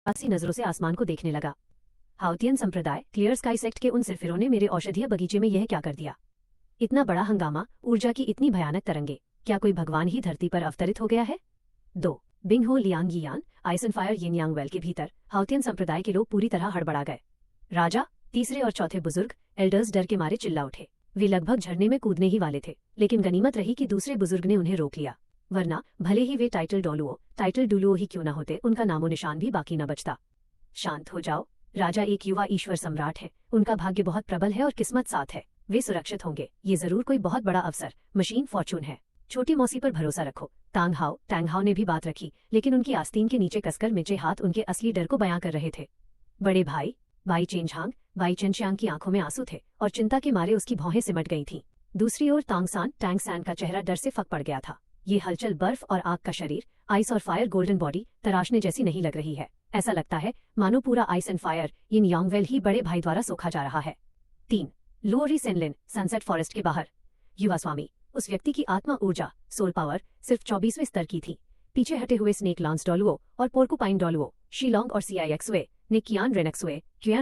आसी नजरों से आसमान को देखने लगा। हाउतियन संप्रदाय क्लियर स्काई सेक्ट के उन सिरफिरों ने मेरे औषधीय बगीचे में यह क्या कर दिया? इतना बड़ा हंगामा, ऊर्जा की इतनी भयानक तरंगे, क्या कोई भगवान ही धरती पर अवतरित हो गया है? 2 Bing Ho Liang Yiyan ice and fire yin yang well के भीतर हाउतियन संप्रदाय के लोग पूरी तरह हड़बड़ा गए। राजा, तीसरे और चौथे बुजुर्ग एल्डर्स डर के मारे चिल्ला उठे। वे लगभग झरने में कूदने ही वाले थे, लेकिन गनीमत रही कि दूसरे बुजुर्ग ने उन्हें रोक लिया, वरना भले ही वे टाइटल डुलुओ ही क्यों न होते, उनका नामो निशान भी बाकी न बचता। शांत हो जाओ, राजा एक युवा ईश्वर सम्राट है, उनका भाग्य बहुत प्रबल है और किस्मत साथ है, वे सुरक्षित होंगे। ये जरूर कोई बहुत बड़ा अवसर, मशीन फॉर्चून है। छोटी मौसी पर भरोसा रखो। टैंग हाओ ने भी बात रखी, लेकिन उनकी आस्तीन के नीचे कसकर मिचे हाथ उनके असली डर को बयां कर रहे थे। बड़े भाई, बाई चेनशियांग की आंखों में आंसू थे और चिंता के मारे उसकी भौहें सिमट गई थीं। दूसरी ओर टैंग सैन का चेहरा डर से फक पड़ गया था। ये हलचल बर्फ और आग का शरीर, आइस और फायर गोल्डन बॉडी तराशने जैसी नहीं लग रही है। ऐसा लगता है मानो पूरा ice and fire yin yang well ही बड़े भाई द्वारा सोखा जा रहा है। 3 लोअरी सेनलिन सनसेट फॉरेस्ट के बाहर। युवा स्वामी, उस व्यक्ति की आत्मा ऊर्जा सोल पावर सिर्फ 24वें स्तर की थी। पीछे हटे हुए स्नेक लांस डोलुओ और पोर्कुपाइन डोलुओ शीलोंग और सीआईएक्सवे ने क्यान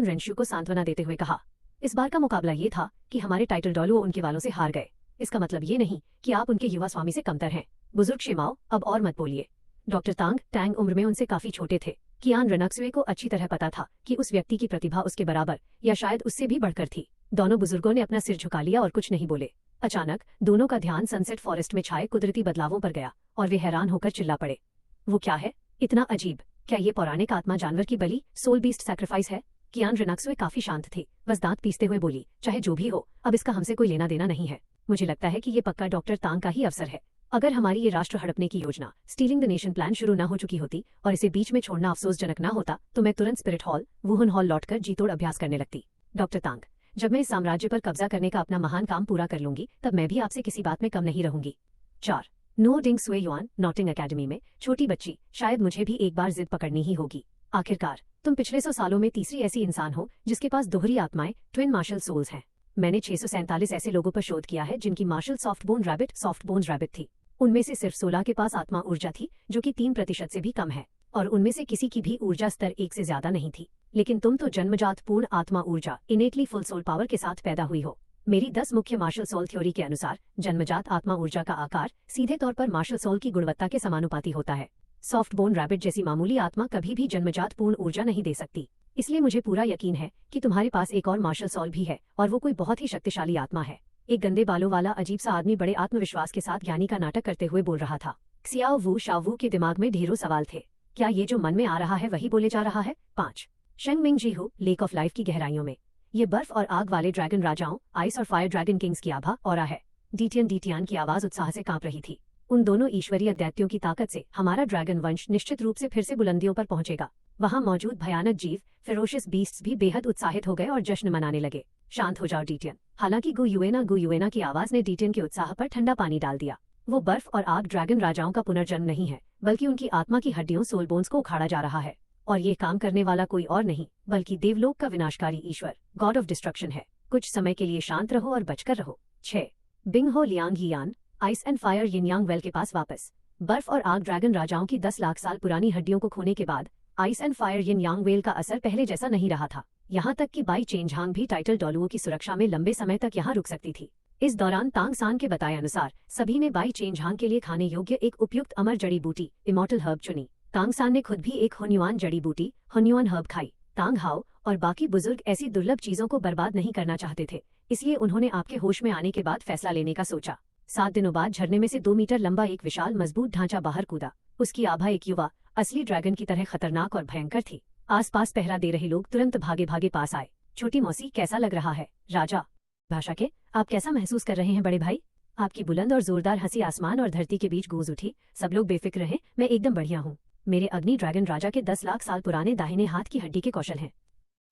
रेनशु को सांत्वना देते हुए कहा, इस बार का मुकाबला ये था कि हमारे टाइटल डोलुओ उनके वालों से हार गए। इसका मतलब ये नहीं कि आप उनके युवा स्वामी से कमतर हैं। बुजुर्ग शिमाओ, अब और मत बोलिए। डॉक्टर टैंग उम्र में उनसे काफी छोटे थे। कियान रेनक्सवे को अच्छी तरह पता था कि उस व्यक्ति की प्रतिभा उसके बराबर या शायद उससे भी बढ़कर थी। दोनों बुजुर्गों ने अपना सिर झुका लिया और कुछ नहीं बोले। अचानक दोनों का ध्यान सनसेट फॉरेस्ट में छाए कुदरती बदलावों पर गया और वे हैरान होकर चिल्ला पड़े, वो क्या है? इतना अजीब, क्या ये पौराणिक आत्मा जानवर की बलि, सोल बीस्ट सैक्रिफाइस है? कियान रेनक्सवे काफी शांत थी, बस दांत पीसते हुए बोली, चाहे जो भी हो, अब इसका हमसे कोई लेना देना नहीं है। मुझे लगता है कि ये पक्का डॉक्टर तांग का ही अवसर है। अगर हमारी ये राष्ट्र हड़पने की योजना, स्टीलिंग द नेशन प्लान शुरू ना हो चुकी होती और इसे बीच में छोड़ना अफसोसजनक ना होता, तो मैं तुरंत स्पिरिट हॉल वुहन हॉल लौटकर जीतोड़ अभ्यास करने लगती। डॉक्टर तांग, जब मैं इस साम्राज्य पर कब्जा करने का अपना महान काम पूरा कर लूंगी, तब मैं भी आपसे किसी बात में कम नहीं रहूंगी। 4 नो डिंग सुए युआन नॉटिंग एकेडमी में छोटी बच्ची, शायद मुझे भी एक बार जिद पकड़नी ही होगी। आखिरकार तुम पिछले 100 सालों में तीसरी ऐसी इंसान हो जिसके पास दोहरी आत्माएं, ट्विन मार्शल सोल्स हैं। मैंने 647 ऐसे लोगों पर शोध किया है जिनकी मार्शल सॉफ्ट बोन्स रैबिट थी। उनमें से सिर्फ 16 के पास आत्मा ऊर्जा थी, जो कि 3% से भी कम है, और उनमें से किसी की भी ऊर्जा स्तर 1 से ज्यादा नहीं थी। लेकिन तुम तो जन्मजात पूर्ण आत्मा ऊर्जा इनेटली फुल सोल पावर के साथ पैदा हुई हो। मेरी 10 मुख्य मार्शल सोल थ्योरी के अनुसार जन्मजात आत्मा ऊर्जा का आकार सीधे तौर पर मार्शल सोल की गुणवत्ता के समानुपाती होता है। सॉफ्ट बोन रैबिट जैसी मामूली आत्मा कभी भी जन्मजात पूर्ण ऊर्जा नहीं दे सकती। इसलिए मुझे पूरा यकीन है कि तुम्हारे पास एक और मार्शल सोल भी है, और वो कोई बहुत ही शक्तिशाली आत्मा है। एक गंदे बालों वाला अजीब सा आदमी बड़े आत्मविश्वास के साथ ज्ञानी का नाटक करते हुए बोल रहा था। क्सियाओ शाओ के दिमाग में ढेरों सवाल थे। क्या ये जो मन में आ रहा है वही बोले जा रहा है? 5 Sheng Ming Ji Hu lake of life की गहराइयों में। ये बर्फ और आग वाले ड्रैगन राजाओं, आइस और फायर ड्रैगन किंग्स की आभा और है। डीटियन की आवाज उत्साह से कांप रही थी। उन दोनों ईश्वरीय दैत्यों की ताकत से हमारा ड्रैगन वंश निश्चित रूप से फिर से बुलंदियों पर पहुंचेगा। वहां मौजूद भयानक जीव, फेरोशियस बीस्ट्स भी बेहद उत्साहित हो गए और जश्न मनाने लगे। शांत हो जाओ डीटियन। हालांकि गु युएना की आवाज ने डीटियन के उत्साह पर ठंडा पानी डाल दिया। वो बर्फ और आग ड्रैगन राजाओं का पुनर्जन्म नहीं है, बल्कि उनकी आत्मा की हड्डियों सोल बोन्स को उखाड़ा जा रहा है। और ये काम करने वाला कोई और नहीं बल्कि देवलोक का विनाशकारी ईश्वर, गॉड ऑफ डिस्ट्रक्शन है। कुछ समय के लिए शांत रहो और बचकर रहो। 6 Bing Ho Liang Yiyan ice and fire yin yang well के पास वापस। बर्फ और आग ड्रैगन राजाओं की 10 लाख साल पुरानी हड्डियों को खोने के बाद ice and fire yin yang well का असर पहले जैसा नहीं रहा था। यहाँ तक कि बाई चेनझांग भी टाइटल डोलुओ की सुरक्षा में लंबे समय तक यहाँ रुक सकती थी। इस दौरान तांग सान के बताए अनुसार सभी ने बाई चेनझांग के लिए खाने योग्य एक उपयुक्त अमर जड़ी बूटी इमॉर्टल हर्ब चुनी। तांग सान ने खुद भी एक हुन्युआन जड़ी बूटी हुन्युआन हर्ब खाई। तांग हाओ और बाकी बुजुर्ग ऐसी दुर्लभ चीजों को बर्बाद नहीं करना चाहते थे, इसलिए उन्होंने आपके होश में आने के बाद फैसला लेने का सोचा। 7 दिनों बाद झरने में से 2 मीटर लंबा एक विशाल मजबूत ढांचा बाहर कूदा। उसकी आभा एक युवा असली ड्रैगन की तरह खतरनाक और भयंकर थी। आसपास पहरा दे रहे लोग तुरंत भागे भागे पास आए। छोटी मौसी, कैसा लग रहा है? राजा, भाषा के, आप कैसा महसूस कर रहे हैं बड़े भाई? आपकी बुलंद और जोरदार हंसी आसमान और धरती के बीच गूंज उठी। सब लोग बेफिक्र हैं, मैं एकदम बढ़िया हूँ। मेरे अग्नि ड्रैगन राजा के 10 लाख साल पुराने दाहिने हाथ की हड्डी के कौशल हैं।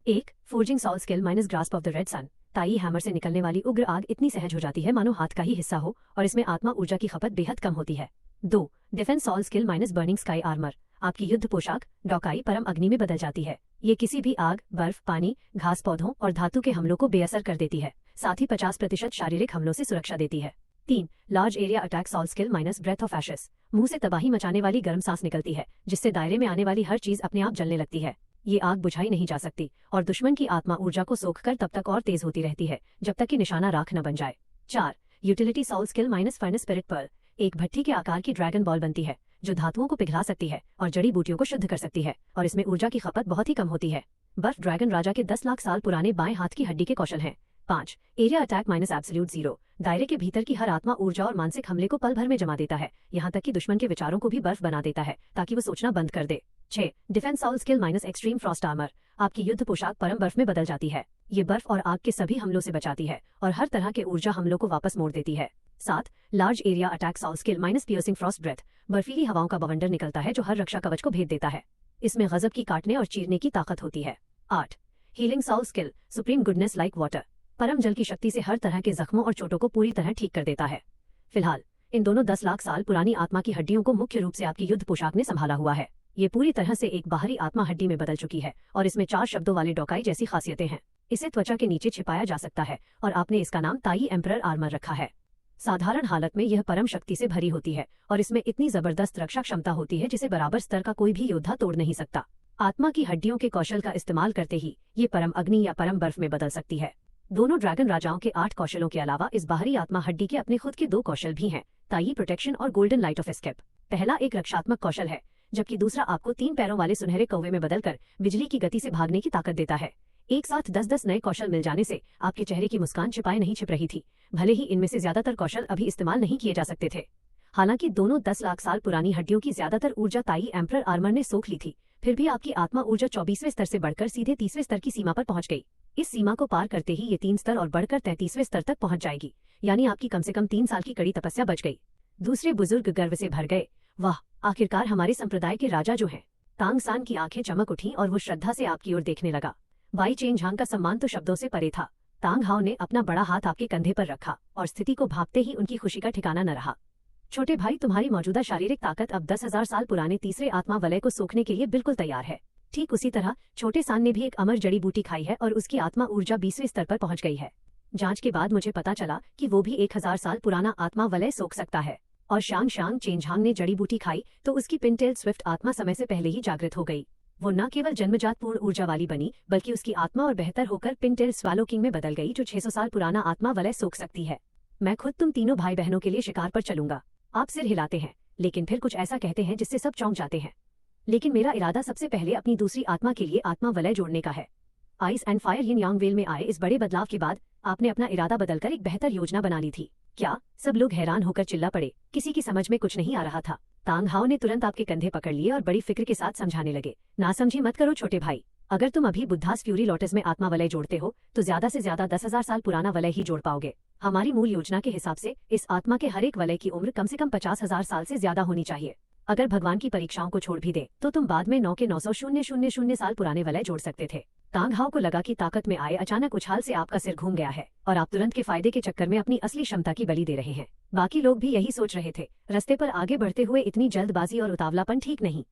1 forging soul skill minus grasp of the red sun. ताई हैमर से निकलने वाली उग्र आग इतनी सहज हो जाती है मानो हाथ का ही हिस्सा हो, और इसमें आत्मा ऊर्जा की खपत बेहद कम होती है। 2 defence soul skill minus burning sky armour. आपकी युद्ध पोशाक डॉकाई परम अग्नि में बदल जाती है। ये किसी भी आग, बर्फ, पानी, घास पौधों और धातु के हमलों को बेअसर कर देती है, साथ ही 50% शारीरिक हमलों से सुरक्षा देती है। 3. Large area attack soul skill minus breath of ashes. मुंह से तबाही मचाने वाली गर्म सांस निकलती है जिससे दायरे में आने वाली हर चीज अपने आप जलने लगती है। ये आग बुझाई नहीं जा सकती और दुश्मन की आत्मा ऊर्जा को सोखकर तब तक और तेज होती रहती है जब तक कि निशाना राख न बन जाए। 4. Utility soul skill minus furnace spirit pearl. एक भट्टी के आकार की ड्रैगन बॉल बनती है जो धातुओं को पिघला सकती है और जड़ी बूटियों को शुद्ध कर सकती है और इसमें ऊर्जा की खपत बहुत ही कम होती है। बर्फ ड्रैगन राजा के 10 लाख साल पुराने बाएं हाथ की हड्डी के कौशल हैं। 5. Area attack minus absolute zero. दायरे के भीतर की हर आत्मा ऊर्जा और मानसिक हमले को पल भर में जमा देता है, यहाँ तक कि दुश्मन के विचारों को भी बर्फ बना देता है ताकि वो सोचना बंद कर दे। 6. Defence soul skill minus extreme frost armour. आपकी युद्ध पोशाक परम बर्फ में बदल जाती है। ये बर्फ और आग के सभी हमलों से बचाती है और हर तरह के ऊर्जा हमलों को वापस मोड़ देती है। 7. Large area attack soul skill minus piercing frost breath. बर्फीली हवाओं का बवंडर निकलता है जो हर रक्षा कवच को भेद देता है। इसमें गजब की काटने और चीरने की ताकत होती है। 8. Healing soul skill supreme goodness like water. परम जल की शक्ति से हर तरह के जख्मों और चोटों को पूरी तरह ठीक कर देता है। फिलहाल इन दोनों 10 लाख साल पुरानी आत्मा की हड्डियों को मुख्य रूप से आपकी युद्ध पोशाक ने संभाला हुआ है। ये पूरी तरह से एक बाहरी आत्मा हड्डी में बदल चुकी है और इसमें 4 शब्दों वाले डोकाई जैसी खासियतें हैं। इसे त्वचा के नीचे छिपाया जा सकता है और आपने इसका नाम ताई एम्परर आर्मर रखा है। साधारण हालत में यह परम शक्ति से भरी होती है और इसमें इतनी जबरदस्त रक्षा क्षमता होती है जिसे बराबर स्तर का कोई भी योद्धा तोड़ नहीं सकता। आत्मा की हड्डियों के कौशल का इस्तेमाल करते ही ये परम अग्नि या परम बर्फ में बदल सकती है। दोनों ड्रैगन राजाओं के 8 कौशलों के अलावा इस बाहरी आत्मा हड्डी के अपने खुद के 2 कौशल भी हैं, ताई प्रोटेक्शन और गोल्डन लाइट ऑफ एस्केप। पहला एक रक्षात्मक कौशल है जबकि दूसरा आपको 3 पैरों वाले सुनहरे कौवे में बदलकर बिजली की गति से भागने की ताकत देता है। एक साथ 10-10 नए कौशल मिल जाने से आपके चेहरे की मुस्कान छिपाए नहीं छिप रही थी, भले ही इनमें से ज्यादातर कौशल अभी इस्तेमाल नहीं किए जा सकते थे। हालांकि दोनों 10 लाख साल पुरानी हड्डियों की ज्यादातर ऊर्जा ताई एम्परर आर्मर ने सोख ली थी, फिर भी आपकी आत्मा ऊर्जा 24वें स्तर से बढ़कर सीधे 30वें स्तर की सीमा पर पहुंच गई। इस सीमा को पार करते ही ये 3 स्तर और बढ़कर 33वें स्तर तक पहुंच जाएगी, यानी आपकी कम से कम 3 साल की कड़ी तपस्या बच गई। दूसरे बुजुर्ग गर्व से भर गए, वाह, आखिरकार हमारे संप्रदाय के राजा जो हैं। तांग सान की आंखें चमक उठी और वो श्रद्धा से आपकी ओर देखने लगा। बाई चेन झांग का सम्मान तो शब्दों से परे था। तांग हाओ ने अपना बड़ा हाथ आपके कंधे पर रखा और स्थिति को भांपते ही उनकी खुशी का ठिकाना न रहा। छोटे भाई, तुम्हारी मौजूदा शारीरिक ताकत अब 10,000 साल पुराने तीसरे आत्मा वलय को सोखने के लिए बिल्कुल तैयार है। ठीक उसी तरह छोटे सान ने भी एक अमर जड़ी बूटी खाई है और उसकी आत्मा ऊर्जा 20वें स्तर पर पहुंच गई है। जांच के बाद मुझे पता चला कि वो भी 1000 साल पुराना आत्मा वलय सोख सकता है। और शांग शांग चेंझांग ने जड़ी बूटी खाई तो उसकी पिनटेल स्विफ्ट आत्मा समय से पहले ही जागृत हो गई। वो न केवल जन्मजात पूर्ण ऊर्जा वाली बनी बल्कि उसकी आत्मा और बेहतर होकर पिनटेल स्वालो किंग में बदल गई जो 600 साल पुराना आत्मा वलय सोख सकती है। मैं खुद तुम तीनों भाई बहनों के लिए शिकार पर चलूंगा। आप सिर हिलाते हैं लेकिन फिर कुछ ऐसा कहते हैं जिससे सब चौंक जाते हैं। लेकिन मेरा इरादा सबसे पहले अपनी दूसरी आत्मा के लिए आत्मा वलय जोड़ने का है। Ice and fire yin yang well में आए इस बड़े बदलाव के बाद आपने अपना इरादा बदलकर एक बेहतर योजना बना ली थी क्या? सब लोग हैरान होकर चिल्ला पड़े। किसी की समझ में कुछ नहीं आ रहा था। तांग हाओ ने तुरंत आपके कंधे पकड़ लिए और बड़ी फिक्र के साथ समझाने लगे, ना समझी मत करो छोटे भाई। अगर तुम अभी बुद्धास फ्यूरी लोटस में आत्मा वलय जोड़ते हो तो ज्यादा से ज्यादा 10,000 साल पुराना वलय ही जोड़ पाओगे। हमारी मूल योजना के हिसाब से इस आत्मा के हर एक वलय की उम्र कम से कम 50,000 साल से ज्यादा होनी चाहिए। अगर भगवान की परीक्षाओं को छोड़ भी दे तो तुम बाद में 9 के 900,000 साल पुराने वलय जोड़ सकते थे। तांग हाओ को लगा कि ताकत में आए अचानक उछाल से आपका सिर घूम गया है और आप तुरंत के फायदे के चक्कर में अपनी असली क्षमता की बलि दे रहे हैं। बाकी लोग भी यही सोच रहे थे। रास्ते पर आगे बढ़ते हुए इतनी जल्दबाजी और उतावलापन ठीक नहीं।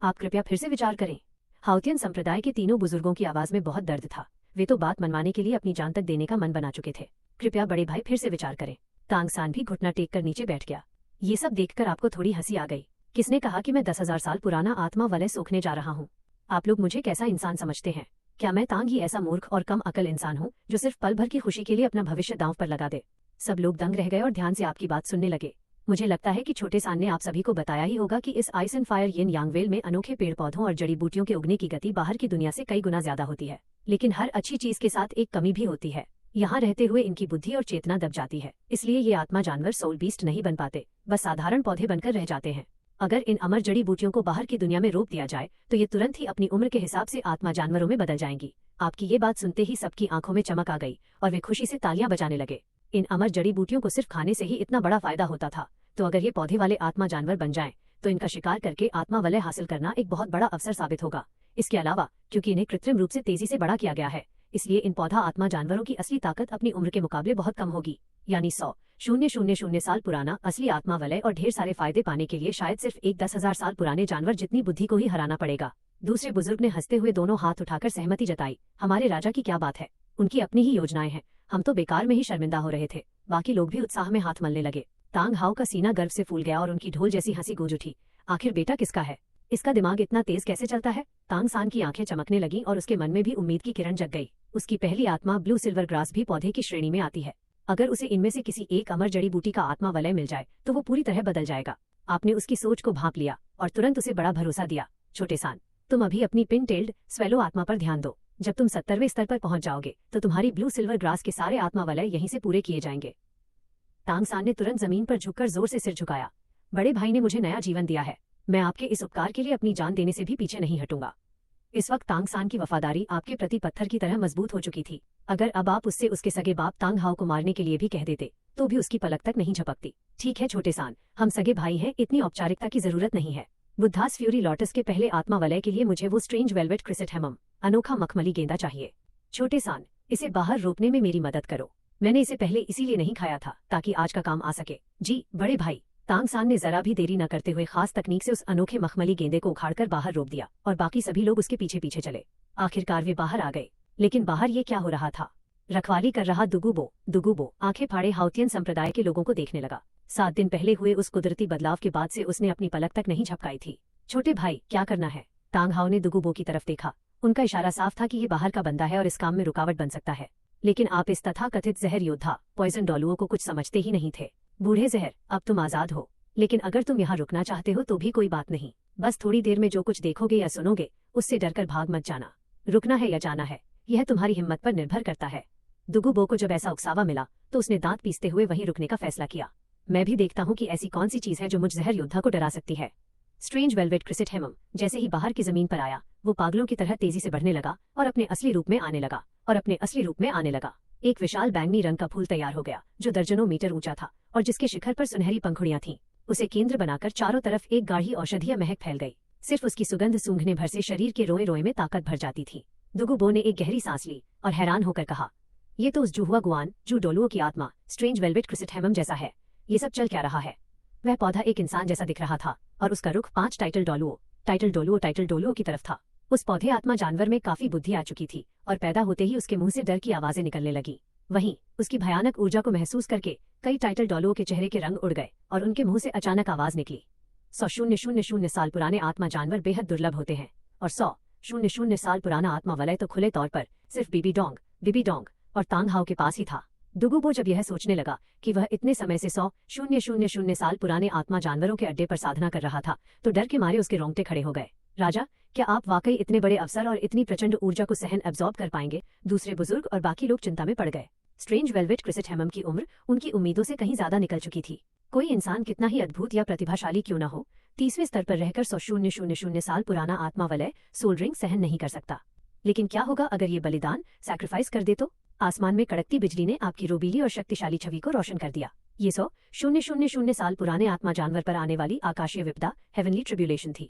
आप कृपया फिर से विचार करें। हाउतियन संप्रदाय के तीनों बुजुर्गों की आवाज में बहुत दर्द था। वे तो बात मनवाने के लिए अपनी जान तक देने का मन बना चुके थे। कृपया बड़े भाई फिर से विचार करें। तांग सान भी घुटना टेक कर नीचे बैठ गया। ये सब देखकर आपको थोड़ी हंसी आ गई। किसने कहा कि मैं 10,000 साल पुराना आत्मा वलय सोखने जा रहा हूँ? आप लोग मुझे कैसा इंसान समझते हैं? क्या मैं तांग ही ऐसा मूर्ख और कम अकल इंसान हूँ जो सिर्फ पल भर की खुशी के लिए अपना भविष्य दांव पर लगा दे? सब लोग दंग रह गए और ध्यान से आपकी बात सुनने लगे। मुझे लगता है कि छोटे सान ने आप सभी को बताया ही होगा कि इस ice and fire yin yang well में अनोखे पेड़ पौधों और जड़ी बूटियों के उगने की गति बाहर की दुनिया से कई गुना ज्यादा होती है। लेकिन हर अच्छी चीज के साथ एक कमी भी होती है। यहाँ रहते हुए इनकी बुद्धि और चेतना दब जाती है, इसलिए ये आत्मा जानवर सोल बीस्ट नहीं बन पाते, बस साधारण पौधे बनकर रह जाते हैं। अगर इन अमर जड़ी बूटियों को बाहर की दुनिया में रोक दिया जाए तो ये तुरंत ही अपनी उम्र के हिसाब से आत्मा जानवरों में बदल जाएंगी। आपकी ये बात सुनते ही सबकी आंखों में चमक आ गई और वे खुशी से तालियां बजाने लगे। इन अमर जड़ी बूटियों को सिर्फ खाने से ही इतना बड़ा फायदा होता था, तो अगर ये पौधे वाले आत्मा जानवर बन जाएं तो इनका शिकार करके आत्मा वलय हासिल करना एक बहुत बड़ा अवसर साबित होगा। इसके अलावा क्योंकि इन्हें कृत्रिम रूप से तेजी से बड़ा किया गया है, इसलिए इन पौधा आत्मा जानवरों की असली ताकत अपनी उम्र के मुकाबले बहुत कम होगी। यानी 100,000 साल पुराना असली आत्मा वलय और ढेर सारे फायदे पाने के लिए शायद सिर्फ एक 10,000 साल पुराने जानवर जितनी बुद्धि को ही हराना पड़ेगा। दूसरे बुजुर्ग ने हंसते हुए दोनों हाथ उठाकर सहमति जताई। हमारे राजा की क्या बात है, उनकी अपनी ही योजनाएं हैं, हम तो बेकार में ही शर्मिंदा हो रहे थे। बाकी लोग भी उत्साह में हाथ मलने लगे। तांग हाओ का सीना गर्व से फूल गया और उनकी ढोल जैसी हंसी गूंज उठी। आखिर बेटा किसका है? इसका दिमाग इतना तेज कैसे चलता है? तांग सान की आंखें चमकने लगीं और उसके मन में भी उम्मीद की किरण जग गई। उसकी पहली आत्मा ब्लू सिल्वर ग्रास भी पौधे की श्रेणी में आती है। अगर उसे इनमें से किसी एक अमर जड़ी बूटी का आत्मा वलय मिल जाए तो वो पूरी तरह बदल जाएगा। आपने उसकी सोच को भांप लिया और तुरंत उसे बड़ा भरोसा दिया। छोटे सान, तुम अभी अपनी पिन टेल्ड स्वेलो आत्मा पर ध्यान दो। जब तुम 70वें स्तर पर पहुंच जाओगे तो तुम्हारी ब्लू सिल्वर ग्रास के सारे आत्मा वलय यहीं से पूरे किए जाएंगे। तांग सान ने तुरंत जमीन पर झुककर जोर से सिर झुकाया। बड़े भाई ने मुझे नया जीवन दिया है, मैं आपके इस उपकार के लिए अपनी जान देने से भी पीछे नहीं हटूंगा। इस वक्त तांग सान की वफादारी आपके प्रति पत्थर की तरह मजबूत हो चुकी थी। अगर अब आप उससे उसके सगे बाप तांग हाओ को मारने के लिए भी कह देते तो भी उसकी पलक तक नहीं झपकती। ठीक है छोटे सान, हम सगे भाई हैं, इतनी औपचारिकता की जरूरत नहीं है। बुद्धास फ्यूरी लॉटस के पहले आत्मा वलय के लिए मुझे वो स्ट्रेंज वेलवेट क्रिसेंथेमम, अनोखा मखमली गेंदा चाहिए। छोटे सान, इसे बाहर रोकने में मेरी मदद करो। मैंने इसे पहले इसीलिए नहीं खाया था ताकि आज का काम आ सके। जी बड़े भाई। तांग सान ने जरा भी देरी न करते हुए खास तकनीक से उस अनोखे मखमली गेंदे को उखाड़कर बाहर रोक दिया और बाकी सभी लोग उसके पीछे पीछे चले। आखिरकार वे बाहर आ गए। लेकिन बाहर ये क्या हो रहा था? रखवाली कर रहा दुगुबो आंखें फाड़े हाउतियन संप्रदाय के लोगों को देखने लगा। 7 दिन पहले हुए उस कुदरती बदलाव के बाद से उसने अपनी पलक तक नहीं झपकाई थी। छोटे भाई, क्या करना है? तांग हाओ ने दुगुबो की तरफ देखा। उनका इशारा साफ था कि ये बाहर का बंदा है और इस काम में रुकावट बन सकता है। लेकिन आप इस तथा कथित जहर योद्धा पॉइजन डॉलुओं को कुछ समझते ही नहीं थे। बूढ़े जहर, अब तुम आजाद हो। लेकिन अगर तुम यहाँ रुकना चाहते हो तो भी कोई बात नहीं। बस थोड़ी देर में जो कुछ देखोगे या सुनोगे उससे डरकर भाग मत जाना। रुकना है या जाना है, यह तुम्हारी हिम्मत पर निर्भर करता है। दुगुबो को जब ऐसा उकसावा मिला तो उसने दांत पीसते हुए वहीं रुकने का फैसला किया। मैं भी देखता हूँ कि ऐसी कौन सी चीज है जो मुझ जहर योद्धा को डरा सकती है। स्ट्रेंज वेलवेट क्रिसेंथेमम जैसे ही बाहर की जमीन पर आया वो पागलों की तरह तेजी से बढ़ने लगा और अपने असली रूप में आने लगा। एक विशाल बैंगनी रंग का फूल तैयार हो गया जो दर्जनों मीटर ऊंचा था और जिसके शिखर पर सुनहरी पंखुड़ियां थीं। उसे केंद्र बनाकर चारों तरफ एक गाढ़ी औषधीय महक फैल गई। सिर्फ उसकी सुगंध सूंघने भर से शरीर के रोए रोए में ताकत भर जाती थी। दुगुबो ने एक गहरी सांस ली और हैरान होकर कहा, ये तो उस जुहुआ गुआन जू डोलुओ की आत्मा स्ट्रेंज वेलवेट क्रिसेंथेमम जैसा है। ये सब चल क्या रहा है? वह पौधा एक इंसान जैसा दिख रहा था और उसका रुख 5 टाइटल डोलुओ की तरफ था। उस पौधे आत्मा जानवर में काफी बुद्धि आ चुकी थी और पैदा होते ही उसके मुंह से डर की आवाजें निकलने लगी। वहीं उसकी भयानक ऊर्जा को महसूस करके कई टाइटल डॉलुओं के चेहरे के रंग उड़ गए और उनके मुंह से अचानक आवाज निकली। 100,000 साल पुराने आत्मा जानवर बेहद दुर्लभ होते हैं और 100,000 साल पुराना आत्मा वलय तो खुले तौर पर सिर्फ बिबी डोंग और तांग हाओ के पास ही था। दुगुबो जब यह सोचने लगा कि वह इतने समय से 100,000 साल पुराने आत्मा जानवरों के अड्डे पर साधना कर रहा था तो डर के मारे उसके रोंगटे खड़े हो गए। राजा, क्या आप वाकई इतने बड़े अवसर और इतनी प्रचंड ऊर्जा को सहन एब्जॉर्ब कर पाएंगे? दूसरे बुजुर्ग और बाकी लोग चिंता में पड़ गए। स्ट्रेंज वेलवेट क्रिसेंथेमम की उम्र उनकी उम्मीदों से कहीं ज्यादा निकल चुकी थी। कोई इंसान कितना ही अद्भुत या प्रतिभाशाली क्यों न हो, 30वें स्तर पर रहकर 100,000 साल पुराना आत्मा वलय सोल रिंग सहन नहीं कर सकता। लेकिन क्या होगा अगर ये बलिदान सैक्रिफाइस कर दे तो? आसमान में कड़कती बिजली ने आपकी रोबीली और शक्तिशाली छवि को रोशन कर दिया। ये 100,000 साल पुराने आत्मा जानवर पर आने वाली आकाशीय विपदा हेवनली ट्रिब्यूलेशन थी।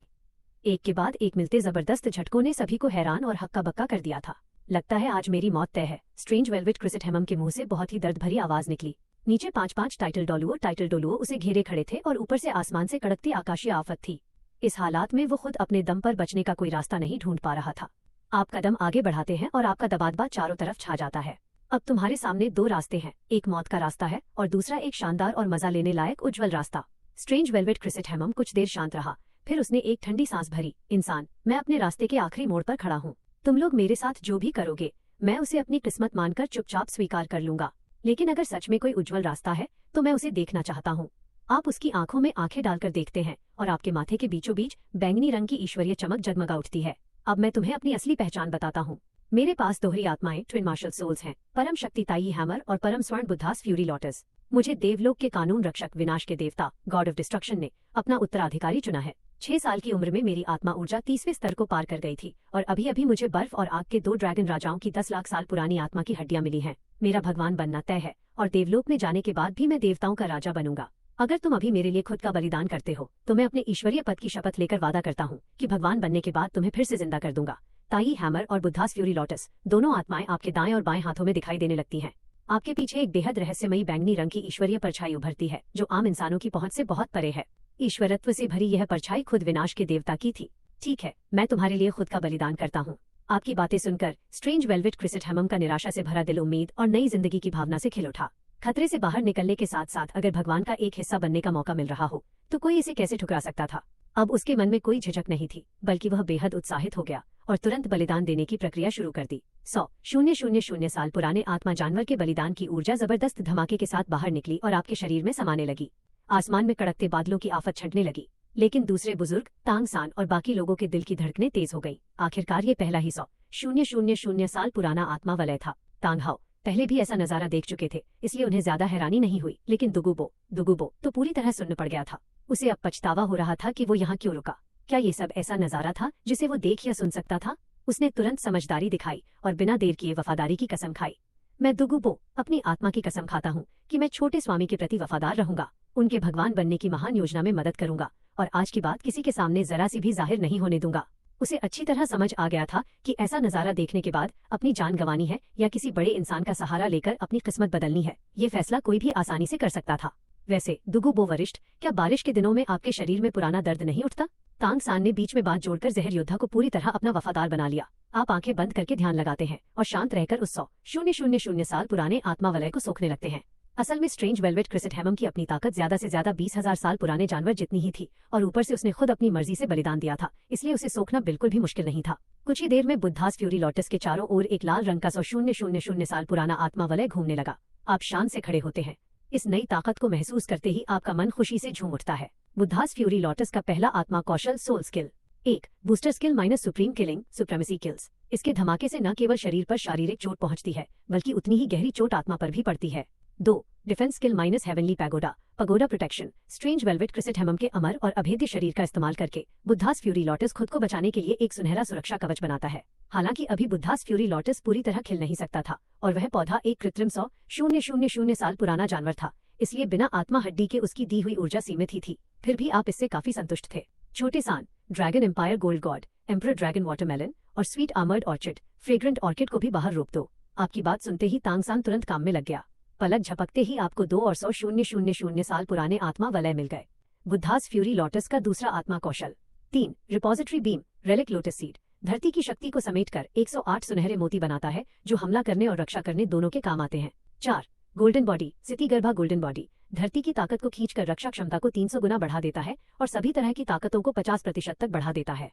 एक के बाद एक मिलते जबरदस्त झटकों ने सभी को हैरान और हक्का बक्का कर दिया था। लगता है आज मेरी मौत तय है। स्ट्रेंज वेलवेट क्रिसेंथेमम के मुंह से बहुत ही दर्द भरी आवाज निकली। नीचे 5 टाइटल डोलुओ उसे घेरे खड़े थे और ऊपर से आसमान से कड़कती आकाशीय आफत थी। इस हालात में वो खुद अपने दम पर बचने का कोई रास्ता नहीं ढूंढ पा रहा था। आप कदम आगे बढ़ाते हैं और आपका दबादबा चारों तरफ छा जाता है। अब तुम्हारे सामने 2 रास्ते हैं, एक मौत का रास्ता है और दूसरा एक शानदार और मजा लेने लायक उज्जवल रास्ता। स्ट्रेंज वेलवेट क्रिसेंथेमम कुछ देर शांत रहा, फिर उसने एक ठंडी सांस भरी। इंसान, मैं अपने रास्ते के आखिरी मोड़ पर खड़ा हूँ। तुम लोग मेरे साथ जो भी करोगे मैं उसे अपनी किस्मत मानकर चुपचाप स्वीकार कर लूंगा। लेकिन अगर सच में कोई उज्जवल रास्ता है तो मैं उसे देखना चाहता हूँ। आप उसकी आंखों में आंखें डालकर देखते हैं और आपके माथे के बीचों बीच बैंगनी रंग की ईश्वरीय चमक जगमगा उठती है। अब मैं तुम्हें अपनी असली पहचान बताता हूँ। मेरे पास दोहरी आत्माएं ट्विन मार्शल सोल्स हैं, परम शक्ति ताई हैमर और परम स्वर्ण बुद्धास फ्यूरी लॉटस। मुझे देवलोक के कानून रक्षक विनाश के देवता गॉड ऑफ डिस्ट्रक्शन ने अपना उत्तराधिकारी चुना है। 6 साल की उम्र में मेरी आत्मा ऊर्जा 30वें स्तर को पार कर गई थी और अभी अभी मुझे बर्फ और आग के 2 ड्रैगन राजाओं की 10 लाख साल पुरानी आत्मा की हड्डियां मिली हैं। मेरा भगवान बनना तय है और देवलोक में जाने के बाद भी मैं देवताओं का राजा बनूंगा। अगर तुम अभी मेरे लिए खुद का बलिदान करते हो तो मैं अपने ईश्वरीय पद की शपथ लेकर वादा करता हूँ कि भगवान बनने के बाद तुम्हें फिर से जिंदा कर दूंगा। ताई हैमर और बुद्धास फ्यूरी लॉटस दोनों आत्माएं आपके दाएं और बाएं हाथों में दिखाई देने लगती हैं। आपके पीछे एक बेहद रहस्यमयी बैंगनी रंग की ईश्वरीय परछाई उभरती है जो आम इंसानों की पहुंच से बहुत परे है। ईश्वरत्व से भरी यह परछाई खुद विनाश के देवता की थी। ठीक है, मैं तुम्हारे लिए खुद का बलिदान करता हूँ। आपकी बातें सुनकर स्ट्रेंज वेलवेट क्रिसेंथेमम का निराशा से भरा दिल उम्मीद और नई जिंदगी की भावना से खिल उठा। खतरे से बाहर निकलने के साथ साथ अगर भगवान का एक हिस्सा बनने का मौका मिल रहा हो तो कोई इसे कैसे ठुकरा सकता था। अब उसके मन में कोई झिझक नहीं थी, बल्कि वह बेहद उत्साहित हो गया और तुरंत बलिदान देने की प्रक्रिया शुरू कर दी। 100,000 साल पुराने आत्मा जानवर के बलिदान की ऊर्जा जबरदस्त धमाके के साथ बाहर निकली और आपके शरीर में समाने लगी। आसमान में कड़कते बादलों की आफत छंटने लगी, लेकिन दूसरे बुजुर्ग तांग सान और बाकी लोगों के दिल की धड़कनें तेज हो गई। आखिरकार ये पहला ही 100,000 साल पुराना आत्मा वलय था। तांग हाओ पहले भी ऐसा नजारा देख चुके थे, इसलिए उन्हें ज्यादा हैरानी नहीं हुई, लेकिन दुगुबो तो पूरी तरह सुन्न पड़ गया था। उसे अब पछतावा हो रहा था कि वो यहाँ क्यों रुका। क्या ये सब ऐसा नजारा था जिसे वो देख या सुन सकता था? उसने तुरंत समझदारी दिखाई और बिना देर किए वफादारी की कसम खाई। मैं दुगुबो अपनी आत्मा की कसम खाता हूँ कि मैं छोटे स्वामी के प्रति वफादार रहूंगा, उनके भगवान बनने की महान योजना में मदद करूंगा और आज की बात किसी के सामने जरा सी भी जाहिर नहीं होने दूंगा। उसे अच्छी तरह समझ आ गया था कि ऐसा नजारा देखने के बाद अपनी जान गंवानी है या किसी बड़े इंसान का सहारा लेकर अपनी किस्मत बदलनी है, ये फैसला कोई भी आसानी से कर सकता था। वैसे दुगुबो वरिष्ठ, क्या बारिश के दिनों में आपके शरीर में पुराना दर्द नहीं उठता? तांग सान ने बीच में बात जोड़कर जहर योद्धा को पूरी तरह अपना वफादार बना लिया। आप आंखें बंद करके ध्यान लगाते हैं और शांत रहकर उस 100,000 साल पुराने आत्मा वलय को सोखने लगते हैं। असल में स्ट्रेंज वेलवेट क्रिसिथेमम की अपनी ताकत ज्यादा से ज्यादा 20,000 साल पुराने जानवर जितनी ही थी और ऊपर से उसने खुद अपनी मर्जी से बलिदान दिया था, इसलिए उसे सोखना बिल्कुल भी मुश्किल नहीं था। कुछ ही देर में बुद्धास फ्यूरी लॉटस के चारों ओर एक लाल रंग का 100,000 साल पुराना आत्मा वलय घूमने लगा। आप शान से खड़े होते हैं। इस नई ताकत को महसूस करते ही आपका मन खुशी से झूम उठता है। बुद्धास फ्यूरी लॉटस का पहला आत्मा कौशल soul skill. 1. Booster skill minus supreme killing supremacy kills. इसके धमाके से न केवल शरीर पर शारीरिक चोट पहुंचती है, बल्कि उतनी ही गहरी चोट आत्मा पर भी पड़ती है। 2. Defence skill minus heavenly pagoda protection. Strange velvet chrysanthemum के अमर और अभेद्य शरीर का इस्तेमाल करके बुद्धास फ्यूरी लॉटस खुद को बचाने के लिए एक सुनहरा सुरक्षा कवच बनाता है। हालांकि अभी बुद्धास फ्यूरी लॉटस पूरी तरह खिल नहीं सकता था और वह पौधा एक कृत्रिम 100,000 साल पुराना जानवर था, इसलिए बिना आत्मा हड्डी के उसकी दी हुई ऊर्जा सीमित ही थी। फिर भी आप इससे काफी संतुष्ट थे। छोटे San, dragon empire gold god, emperor dragon watermelon और sweet armoured orchid, fragrant orchid को भी बाहर रोक दो। आपकी बात सुनते ही तांगसान तुरंत काम में लग गया। पलक झपकते ही आपको 2 और 100,000 साल पुराने आत्मा वलय मिल गए। बुद्धास फ्यूरी लॉटस का दूसरा आत्मा कौशल। 3. Repository beam relic lotus seed. धरती की शक्ति को समेटकर 108 सुनहरे मोती बनाता है जो हमला करने और रक्षा करने दोनों के काम आते हैं। 4. Golden body Ksitigarbha golden body. धरती की ताकत को खींचकर रक्षा क्षमता को 300 गुना बढ़ा देता है और सभी तरह की ताकतों को 50% तक बढ़ा देता है।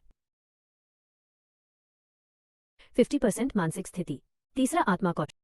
50% मानसिक स्थिति। तीसरा आत्मा कौशल